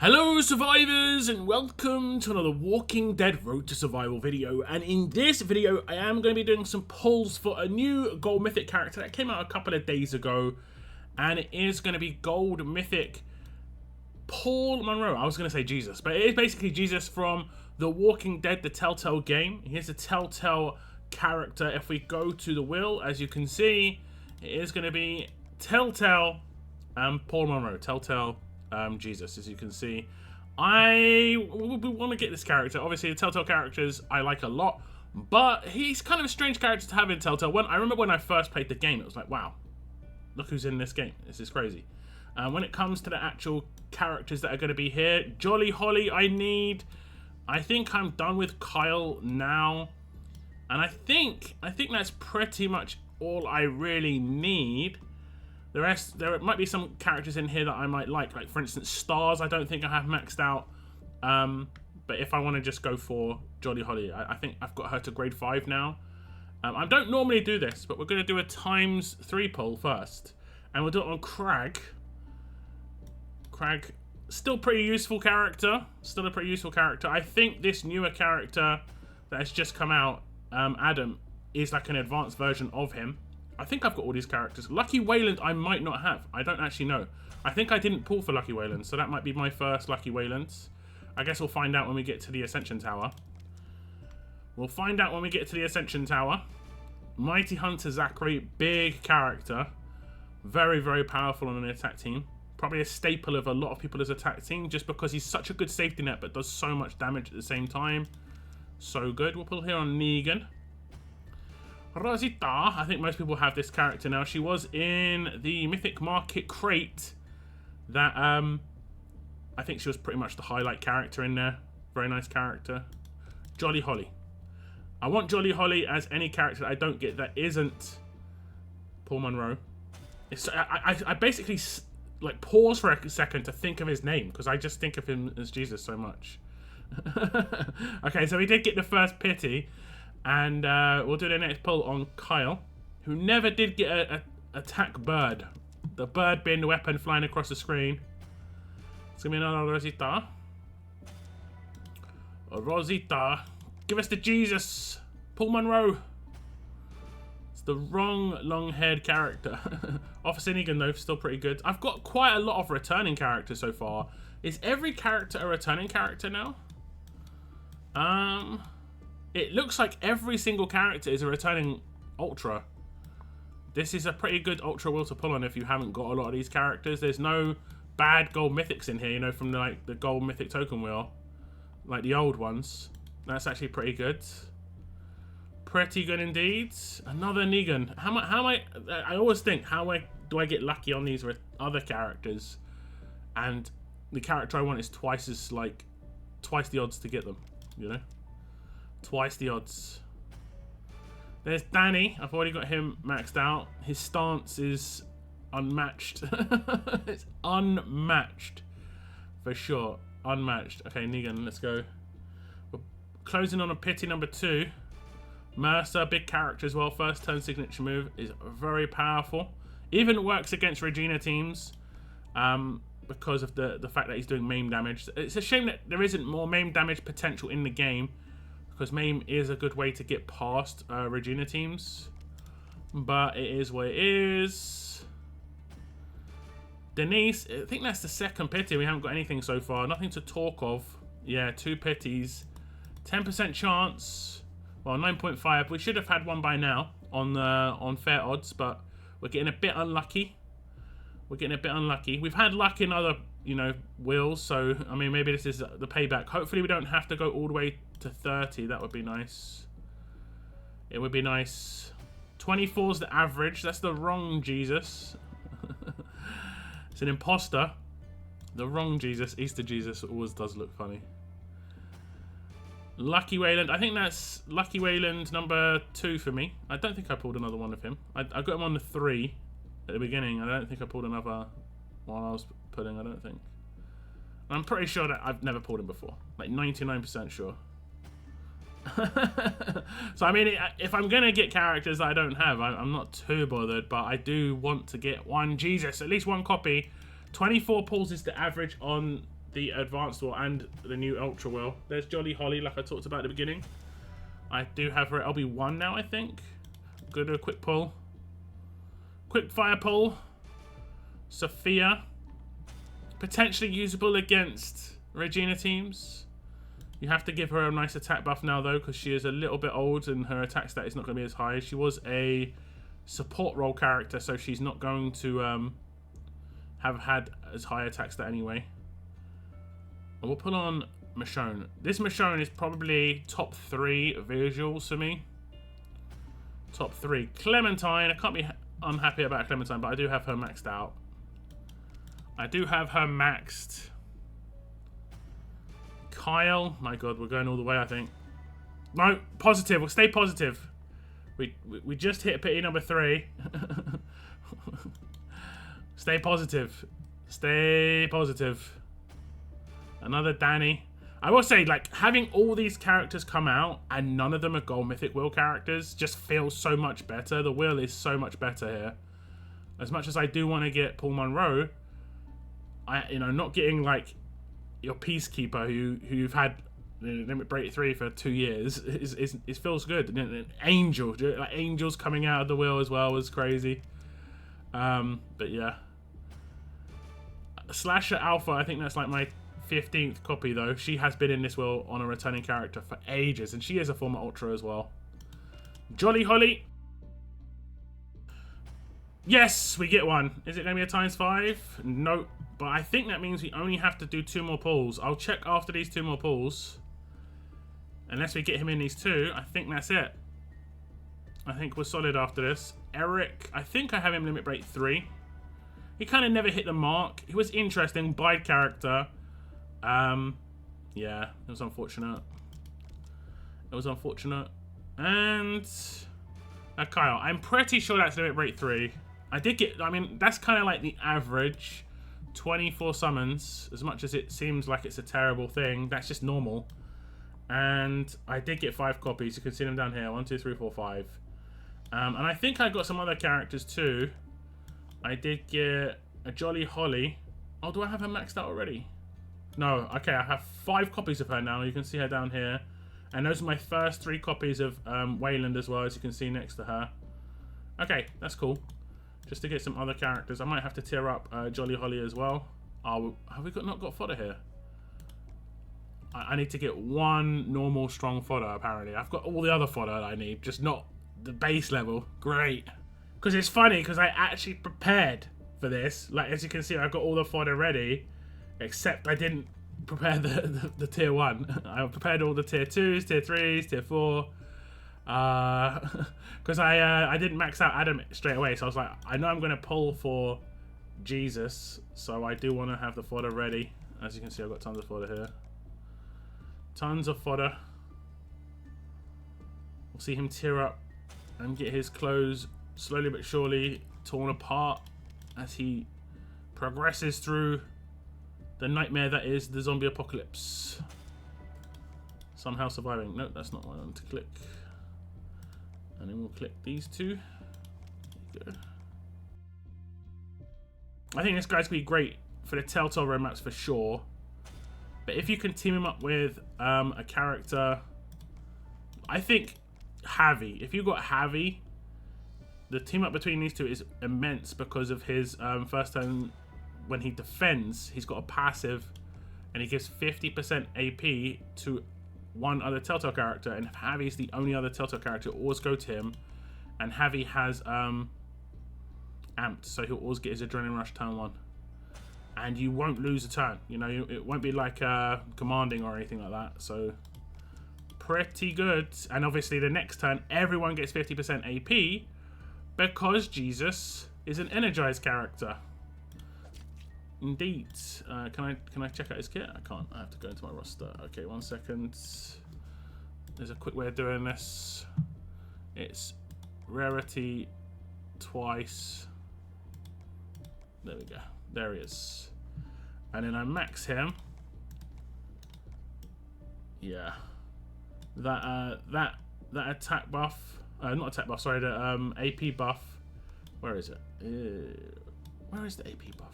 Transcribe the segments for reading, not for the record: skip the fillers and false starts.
Hello survivors and welcome to another Walking Dead Road to Survival video, and in this video I am going to be doing some polls for a new Gold Mythic character that came out a couple of days ago, and it is going to be Gold Mythic Paul Monroe. I was going to say Jesus, but it is basically Jesus from The Walking Dead, the Telltale game. Here's a Telltale character. If we go to the will, as you can see, it is going to be Telltale Paul Monroe, Telltale Jesus, as you can see. I want to get this character. Obviously, the Telltale characters I like a lot, but he's kind of a strange character to have in Telltale. I remember when I first played the game, it was like, wow, look who's in this game. This is crazy. When it comes to the actual characters that are going to be here, Jolly Holly I think I'm done with Kyle now, and I think that's pretty much all I really need. The rest, there might be some characters in here that I might like for instance Stars. I don't think I have maxed out, but if I want to just go for Jolly Holly, I think I've got her to grade 5 now. I don't normally do this, but we're going to do a ×3 poll first, and we'll do it on Crag. Crag, still pretty useful character, still a pretty useful character. I think this newer character that has just come out, Adam, is like an advanced version of him. I think I've got all these characters. Lucky Wayland I might not have. I don't actually know. I think I didn't pull for Lucky Wayland, so that might be my first Lucky Waylands. I guess we'll find out when we get to the Ascension Tower. We'll find out when we get to the Ascension Tower. Mighty Hunter Zachary, big character. Very, very powerful on an attack team. Probably a staple of a lot of people's attack team, just because he's such a good safety net, but does so much damage at the same time. So good. We'll pull here on Negan. Rosita, I think most people have this character now. She was in the Mythic Market crate. That I think she was pretty much the highlight character in there. Very nice character. Jolly Holly. I want Jolly Holly as any character that I don't get that isn't Paul Monroe. I basically like pause for a second to think of his name, because I just think of him as Jesus so much. Okay, so we did get the first pity. And we'll do the next poll on Kyle, who never did get a attack bird. The bird being the weapon flying across the screen. It's going to be another Rosita. Rosita. Give us the Jesus. Paul Monroe. It's the wrong long-haired character. Officer Negan, though, still pretty good. I've got quite a lot of returning characters so far. Is every character a returning character now? It looks like every single character is a returning Ultra. This is a pretty good Ultra wheel to pull on if you haven't got a lot of these characters. There's no bad Gold Mythics in here, you know, from the Gold Mythic token wheel. Like the old ones. That's actually pretty good. Pretty good indeed. Another Negan. I always think, do I get lucky on these other characters? And the character I want is twice the odds to get them, you know? Twice the odds. There's Danny. I've already got him maxed out. His stance is unmatched. It's unmatched. For sure. Unmatched. Okay, Negan, let's go. We're closing on a pity number 2. Mercer, big character as well. First turn signature move is very powerful. Even works against Regina teams. Because of the fact that he's doing maim damage. It's a shame that there isn't more maim damage potential in the game, because maim is a good way to get past Regina teams. But it is what it is. Denise, I think that's the second pity. We haven't got anything so far. Nothing to talk of. Yeah, 2 pities. 10% chance. Well, 9.5. We should have had one by now on fair odds, but we're getting a bit unlucky. We've had luck in other, wheels, so, I mean, maybe this is the payback. Hopefully we don't have to go all the way to 30. That would be nice. It would be nice. 24 is the average. That's the wrong Jesus. It's an imposter. The wrong Jesus. Easter Jesus always does look funny. Lucky Wayland. I think that's Lucky Wayland number 2 for me. I don't think I pulled another one of him. I got him on the 3 at the beginning. I don't think I pulled another while I was pulling. I don't think. I'm pretty sure that I've never pulled him before. Like 99% sure. So I mean, if I'm gonna get characters that I don't have, I'm not too bothered, but I do want to get one Jesus, at least one copy. 24 pulls is the average on the advanced will and the new ultra will. There's Jolly Holly, like I talked about at the beginning. I do have her at LB1 now, I think. Go do a quick pull. Quick fire pull. Sophia. Potentially usable against Regina teams. You have to give her a nice attack buff now, though, because she is a little bit old and her attack stat is not going to be as high. She was a support role character, so she's not going to have had as high attack stat anyway. And we'll put on Michonne. This Michonne is probably top 3 visuals for me. Top 3. Clementine. I can't be unhappy about Clementine, but I do have her maxed out. I do have her maxed. Kyle. My god, we're going all the way, I think. No, positive. We'll stay positive. We just hit pity number 3. Stay positive. Stay positive. Another Danny. I will say, like, having all these characters come out and none of them are Gold Mythic Will characters just feels so much better. The will is so much better here. As much as I do want to get Paul Monroe, not getting, like, your Peacekeeper who you've had Limit Break 3 for 2 years, it feels good. And Angel, like, Angel's coming out of the will as well was crazy. But yeah. Slasher Alpha, I think that's like my 15th copy though. She has been in this will on a returning character for ages, and she is a former Ultra as well. Jolly Holly. Yes, we get one. Is it going to be a ×5? No, but I think that means we only have to do 2 more pulls. I'll check after these 2 more pulls. Unless we get him in these 2, I think that's it. I think we're solid after this. Eric, I think I have him Limit Break 3. He kind of never hit the mark. He was interesting, bide character. Yeah, it was unfortunate. It was unfortunate. And Kyle, I'm pretty sure that's Limit Break 3. I mean, that's kind of like the average 24 summons. As much as it seems like it's a terrible thing, that's just normal. And I did get 5 copies. You can see them down here. 1, 2, 3, 4, 5. And I think I got some other characters too. I did get a Jolly Holly. Oh, do I have her maxed out already? No. Okay, I have 5 copies of her now. You can see her down here. And those are my first 3 copies of Wayland as well, as you can see next to her. Okay, that's cool. Just to get some other characters. I might have to tier up Jolly Holly as well. Oh, have we not got fodder here? I need to get 1 normal strong fodder, apparently. I've got all the other fodder that I need, just not the base level. Great. Because it's funny, because I actually prepared for this. Like, as you can see, I've got all the fodder ready, except I didn't prepare the tier 1. I prepared all the tier 2s, tier 3s, tier 4. Because I didn't max out Adam straight away, so I was like, I know I'm going to pull for Jesus, so I do want to have the fodder ready. As you can see, I've got tons of fodder here. Tons of fodder. We'll see him tear up and get his clothes slowly but surely torn apart as he progresses through the nightmare that is the zombie apocalypse. Somehow surviving. Nope, that's not what I want to click. And then we'll click these 2. There you go. I think this guy's going to be great for the Telltale roadmaps for sure. But if you can team him up with a character, I think Javi. If you got Javi, the team up between these 2 is immense because of his first turn when he defends. He's got a passive and he gives 50% AP to 1 other Telltale character, and Javi's the only other Telltale character. Always go to him, and Javi has amped, so he'll always get his Adrenaline Rush turn 1. And you won't lose a turn. You know, it won't be like commanding or anything like that. So, pretty good. And obviously, the next turn, everyone gets 50% AP because Jesus is an energized character. Indeed. Can I check out his kit? I can't. I have to go into my roster. Okay, 1 second. There's a quick way of doing this. It's rarity twice. There we go. There he is. And then I max him. Yeah. That attack buff. Not attack buff, sorry, the AP buff. Where is it? Where is the AP buff?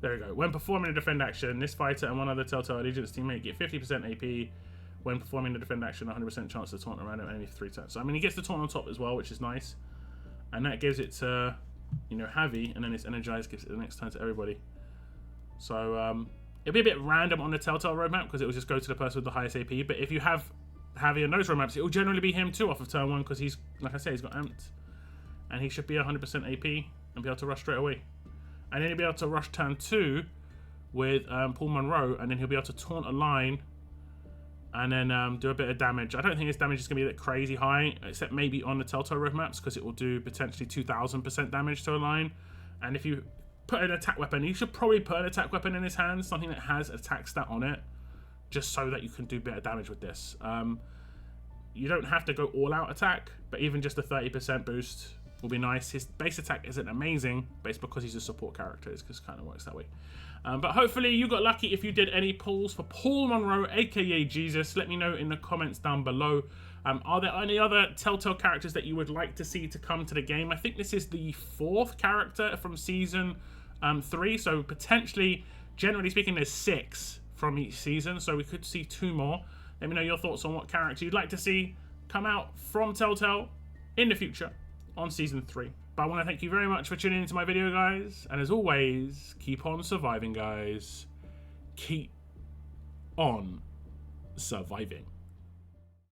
There we go. When performing a defend action, this fighter and one other Telltale Allegiance teammate get 50% AP. When performing the defend action, 100% chance to taunt a random enemy for 3 turns. So, I mean, he gets the taunt on top as well, which is nice. And that gives it to, you know, Javi, and then it's energized, gives it the next turn to everybody. So, it'll be a bit random on the Telltale roadmap, because it will just go to the person with the highest AP. But if you have Javi on those roadmaps, it will generally be him too off of turn 1, because he's, like I said, he's got amped. And he should be 100% AP and be able to rush straight away. And then he'll be able to rush turn 2 with Paul Monroe, and then he'll be able to taunt a line and then do a bit of damage. I don't think his damage is going to be that crazy high, except maybe on the Telltale roadmaps, because it will do potentially 2,000% damage to a line. And if you put an attack weapon, you should probably put an attack weapon in his hands, something that has attack stat on it, just so that you can do a bit of damage with this. You don't have to go all-out attack, but even just a 30% boost will be nice. His base attack isn't amazing, but it's because he's a support character. It just kind of works that way. But hopefully you got lucky if you did any pulls for Paul Monroe, aka Jesus. Let me know in the comments down below. Are there any other Telltale characters that you would like to see to come to the game? I think this is the 4th character from season 3, so potentially, generally speaking, there's 6 from each season, so we could see 2 more. Let me know your thoughts on what character you'd like to see come out from Telltale in the future on season 3. But I want to thank you very much for tuning into my video, guys. And as always, keep on surviving, guys. Keep on surviving.